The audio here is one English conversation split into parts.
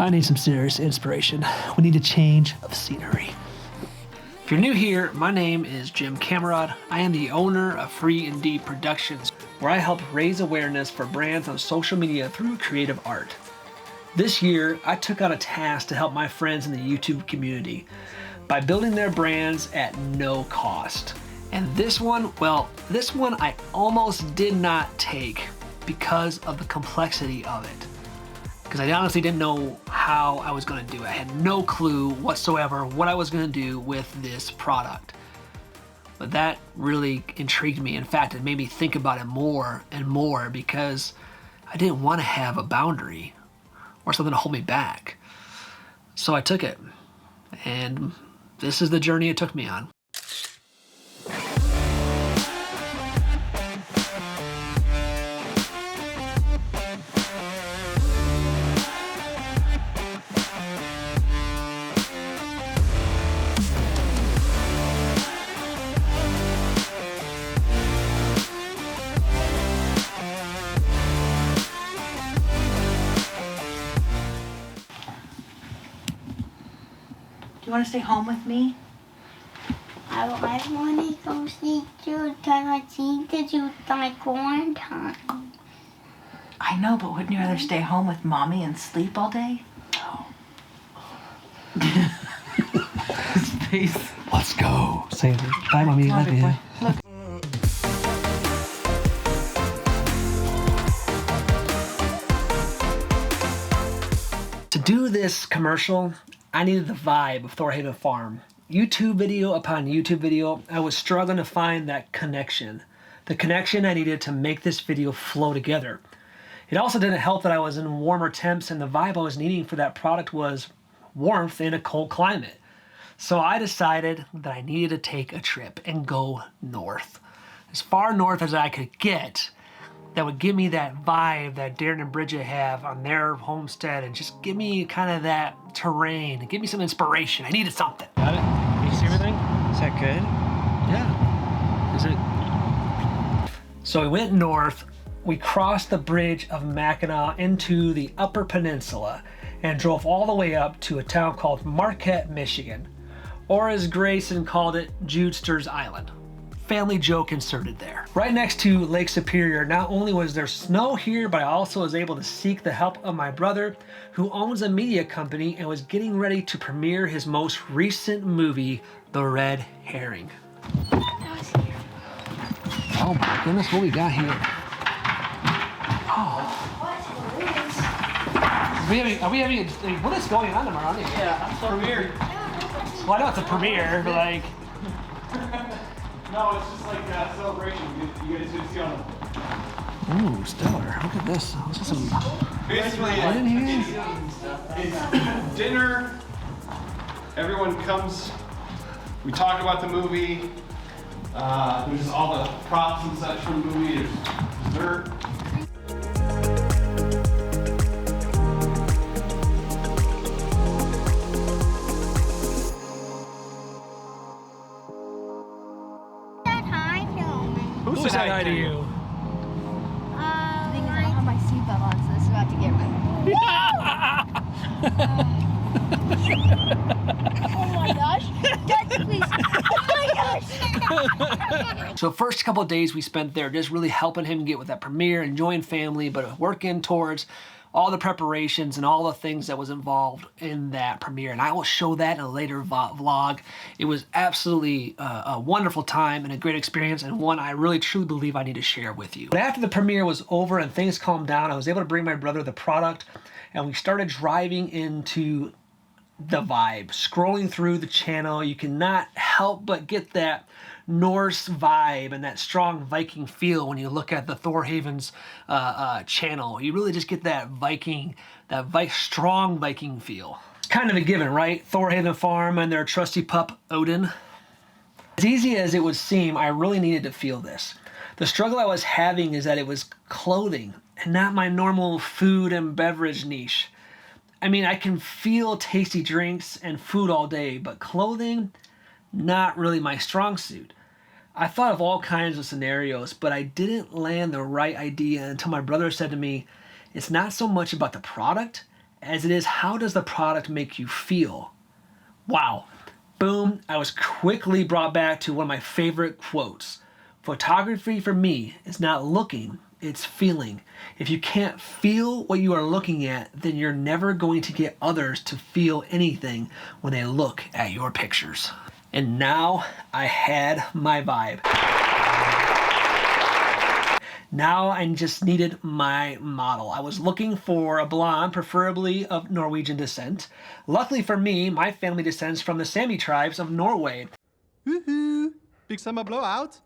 I need some serious inspiration. We need a change of scenery. If you're new here, my name is Jim Camerod. I am the owner of Free and Deep Productions, where I help raise awareness for brands on social media through creative art. This year, I took on a task to help my friends in the YouTube community by building their brands at no cost. And this one I almost did not take because of the complexity of it. Because I honestly didn't know how I was going to do it. I had no clue whatsoever what I was going to do with this product. But that really intrigued me. In fact, it made me think about it more and more because I didn't want to have a boundary or something to hold me back. So I took it. And this is the journey it took me on. Do you want to stay home with me? I want to go see you because I think that you like one time. I know, but wouldn't you rather stay home with mommy and sleep all day? No. His face. Let's go. Say it. Bye, Mommy. Love you. Look. To do this commercial, I needed the vibe of Thor Haven Farm. YouTube video upon YouTube video, I was struggling to find that connection. The connection I needed to make this video flow together. It also didn't help that I was in warmer temps and the vibe I was needing for that product was warmth in a cold climate. So I decided that I needed to take a trip and go north. As far north as I could get, that would give me that vibe that Darren and Bridget have on their homestead and just give me kind of that terrain and give me some inspiration. I needed something. Got it? Can you see everything? Is that good? Yeah. Is it? So we went north. We crossed the bridge of Mackinac into the Upper Peninsula and drove all the way up to a town called Marquette, Michigan. Or as Grayson called it, Judster's Island. Family joke inserted there. Right next to Lake Superior, not only was there snow here, but I also was able to seek the help of my brother, who owns a media company and was getting ready to premiere his most recent movie, The Red Herring. Oh my goodness, what we got here? Oh. What is going on tomorrow? Yeah, it's a premiere. Well, I know it's a premiere, but like... No, it's just like a celebration. You guys get to see on Ooh, stellar. Look at this. This is some... basically What in here? it's dinner. Everyone comes. We talk about the movie. There's all the props and such from the movie. There's dessert. Who said hi to you? The thing is, I don't have my seatbelt on, so this is about to get Oh my gosh. Judge, please. Oh my gosh. So first couple of days we spent there just really helping him get with that premiere, enjoying family, but working towards all the preparations and all the things that was involved in that premiere. And I will show that in a later vlog. It was absolutely a wonderful time and a great experience, and one I really truly believe I need to share with you. But after the premiere was over and things calmed down, I was able to bring my brother the product, and we started driving into the vibe. Scrolling through the channel, you cannot help but get that Norse vibe and that strong Viking feel when you look at the Thor Haven's channel. You really just get that strong Viking feel. It's kind of a given, right? Thor Haven Farm and their trusty pup, Odin. As easy as it would seem, I really needed to feel this. The struggle I was having is that it was clothing and not my normal food and beverage niche. I mean, I can feel tasty drinks and food all day, but clothing, not really my strong suit. I thought of all kinds of scenarios, but I didn't land the right idea until my brother said to me, it's not so much about the product as it is how does the product make you feel. Wow. Boom, I was quickly brought back to one of my favorite quotes. Photography for me is not looking, it's feeling. If you can't feel what you are looking at, then you're never going to get others to feel anything when they look at your pictures. And now I had my vibe. Now I just needed my model. I was looking for a blonde, preferably of Norwegian descent. Luckily for me, my family descends from the Sami tribes of Norway. Woohoo! Big summer blowout.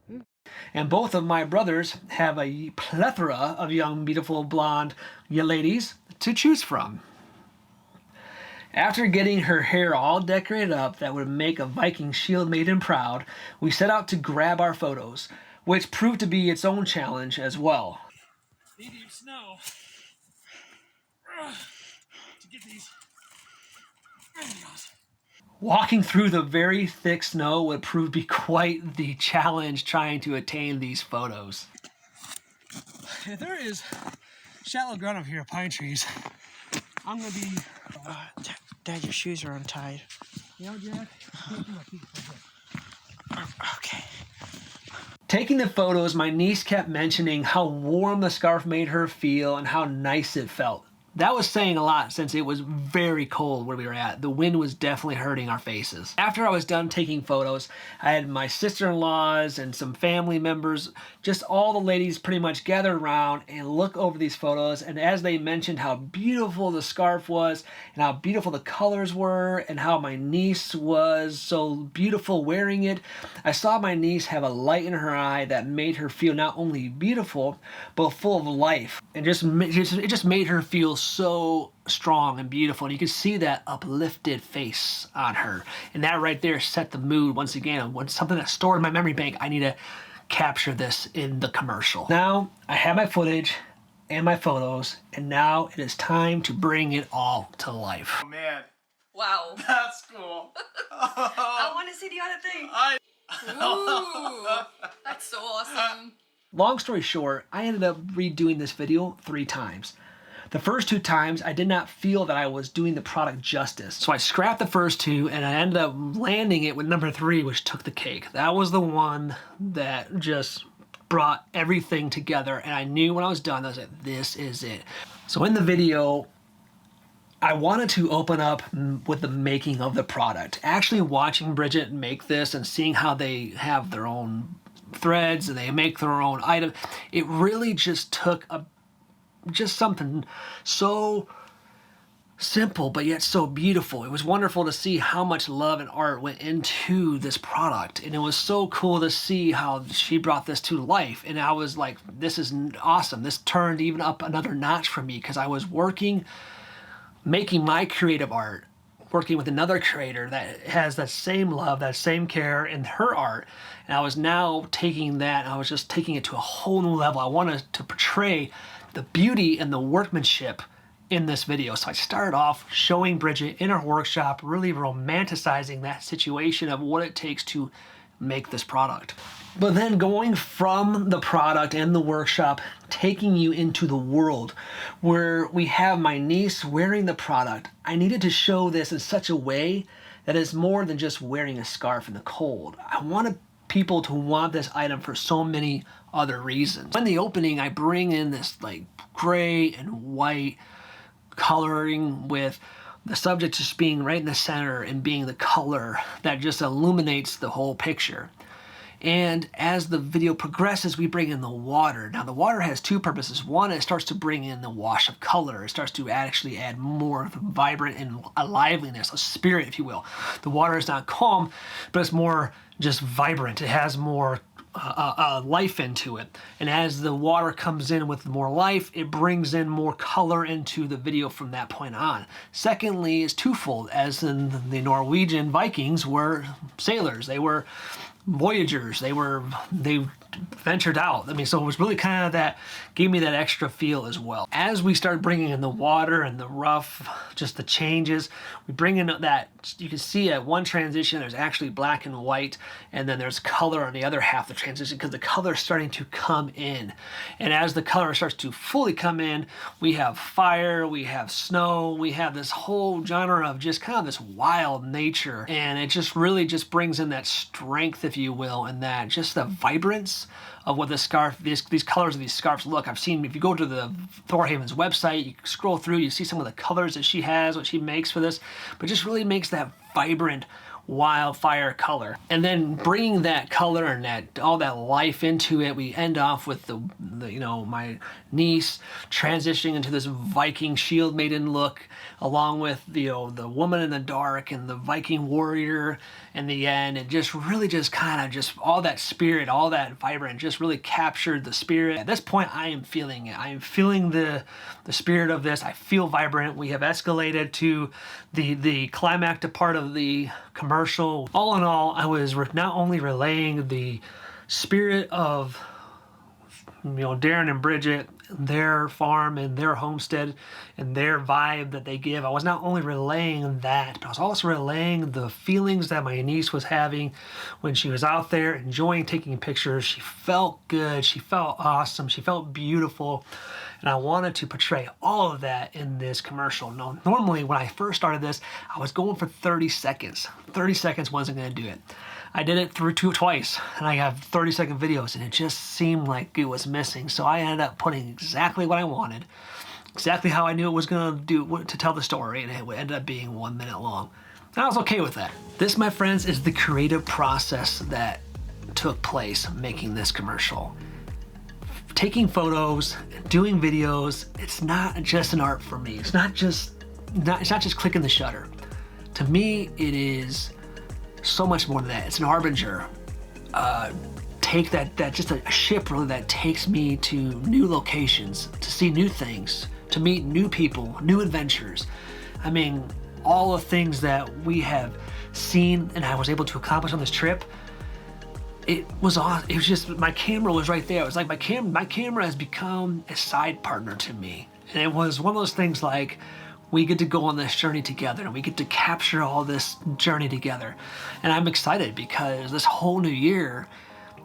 And both of my brothers have a plethora of young, beautiful, blonde ladies to choose from. After getting her hair all decorated up that would make a Viking shield maiden proud, we set out to grab our photos, which proved to be its own challenge as well. Deep snow to get these videos. Walking through the very thick snow would prove to be quite the challenge trying to attain these photos. There is shallow ground up here, pine trees. I'm gonna be... Dad, your shoes are untied. You know, Jack? Okay. Taking the photos, my niece kept mentioning how warm the scarf made her feel and how nice it felt. That was saying a lot since it was very cold where we were at. The wind was definitely hurting our faces. After I was done taking photos, I had my sister-in-laws and some family members, just all the ladies pretty much gathered around and look over these photos. And as they mentioned how beautiful the scarf was and how beautiful the colors were and how my niece was so beautiful wearing it, I saw my niece have a light in her eye that made her feel not only beautiful, but full of life. And it just made her feel so strong and beautiful, and you can see that uplifted face on her, and that right there set the mood once again. When something that's stored in my memory bank, I need to capture this in the commercial. Now I have my footage and my photos, and now it is time to bring it all to life. Oh man, Wow. that's cool. I want to see the other thing. Ooh, that's so awesome. Long story short, I ended up redoing this video 3 times. The first 2 times, I did not feel that I was doing the product justice. So I scrapped the first 2 and I ended up landing it with number 3, which took the cake. That was the one that just brought everything together, and I knew when I was done, I was like, this is it. So in the video, I wanted to open up with the making of the product. Actually watching Bridget make this and seeing how they have their own threads and they make their own item, it really just took just something so simple but yet so beautiful. It was wonderful to see how much love and art went into this product, and it was so cool to see how she brought this to life. And I was like, this is awesome. This turned even up another notch for me, because I was making my creative art, working with another creator that has that same love, that same care in her art. And I was now taking that, and I was just taking it to a whole new level. I wanted to portray the beauty and the workmanship in this video. So I started off showing Bridget in her workshop, really romanticizing that situation of what it takes to make this product. But then going from the product and the workshop, taking you into the world where we have my niece wearing the product. I needed to show this in such a way that is more than just wearing a scarf in the cold. I wanted people to want this item for so many other reasons. In the opening, I bring in this like gray and white coloring, with the subject just being right in the center and being the color that just illuminates the whole picture. And as the video progresses, we bring in the water. Now the water has 2 purposes. One, it starts to bring in the wash of color. It starts to actually add more vibrant and a liveliness, a spirit, if you will. The water is not calm, but it's more just vibrant. It has more life into it. And as the water comes in with more life, it brings in more color into the video from that point on. Secondly is twofold, as in the Norwegian Vikings were sailors. They were voyagers. They ventured out. I mean, so it was really kind of that, gave me that extra feel as well. As we started bringing in the water and the rough, just the changes, we bring in that, you can see at one transition, there's actually black and white, and then there's color on the other half of the transition because the color is starting to come in. And as the color starts to fully come in, we have fire, we have snow, we have this whole genre of just kind of this wild nature. And it just really just brings in that strength, if you will, and that just the vibrance of what the scarf, these colors of these scarves look. I've seen, if you go to the Thor Haven's website, you scroll through, you see some of the colors that she has, what she makes for this, but it just really makes that vibrant wildfire color. And then bringing that color and that all that life into it, we end off with the you know, my niece transitioning into this Viking shield maiden look, along with the, you know, the woman in the dark and the Viking warrior in the end. And just really just kind of just all that spirit, all that vibrant, just really captured the spirit. At this point, I am feeling it. I am feeling the spirit of this. I feel vibrant. We have escalated to the climactic part of the commercial. All in all, I was not only relaying the spirit of, you know, Darren and Bridget, their farm and their homestead and their vibe that they give. I was not only relaying that, but I was also relaying the feelings that my niece was having when she was out there enjoying taking pictures. She felt good, she felt awesome, she felt beautiful, and I wanted to portray all of that in this commercial. Now, normally when I first started this, I was going for 30 seconds. 30 seconds wasn't going to do it. I did it through twice, and I have 30-second videos, and it just seemed like it was missing. So I ended up putting exactly what I wanted, exactly how I knew it was going to do to tell the story, and it ended up being 1 minute long. And I was okay with that. This, my friends, is the creative process that took place making this commercial. Taking photos, doing videos, it's not just an art for me. It's not just clicking the shutter. To me, it is so much more than that. It's an harbinger. Take that just a ship really that takes me to new locations, to see new things, to meet new people, new adventures. I mean, all the things that we have seen and I was able to accomplish on this trip. It was awesome. It was just, my camera was right there. It was like my camera has become a side partner to me. And it was one of those things like, we get to go on this journey together and we get to capture all this journey together. And I'm excited because this whole new year,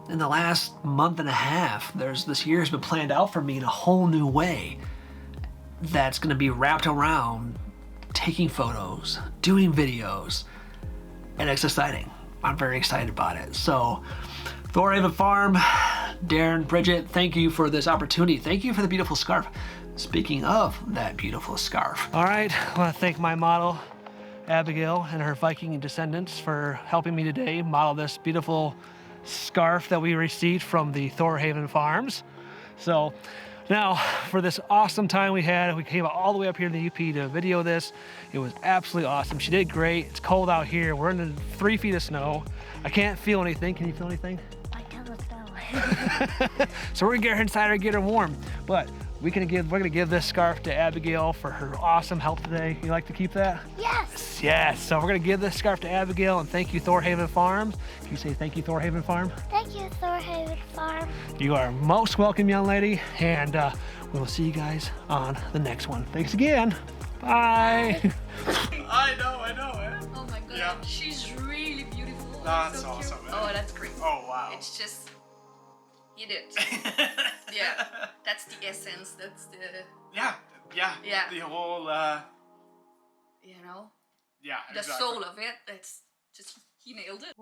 in the last month and a half, this year has been planned out for me in a whole new way that's gonna be wrapped around taking photos, doing videos, and it's exciting. I'm very excited about it. So, Thor Haven Farm, Darren, Bridget, thank you for this opportunity. Thank you for the beautiful scarf. Speaking of that beautiful scarf. All right, I want to thank my model, Abigail, and her Viking descendants for helping me today model this beautiful scarf that we received from the Thor Haven Farms. So now, for this awesome time we had, we came all the way up here to the UP to video this. It was absolutely awesome. She did great. It's cold out here. We're in the 3 feet of snow. I can't feel anything. Can you feel anything? I can't tell. So we're gonna get her inside and get her warm. But we're gonna give this scarf to Abigail for her awesome help today. You like to keep that? Yes. Yes. So we're gonna give this scarf to Abigail and thank you, Thor Haven Farm. Can you say thank you, Thor Haven Farm? Thank you, Thor Haven Farm. You are most welcome, young lady, and we will see you guys on the next one. Thanks again. Bye. I know, eh? Oh my god, Yeah. she's really beautiful. That's so cute. awesome, man. Oh, that's great. Oh, wow. It's just, you did. Yeah, that's the essence. That's the, Yeah. Yeah. The whole, you know, yeah, the exactly. soul of it. That's just, he nailed it.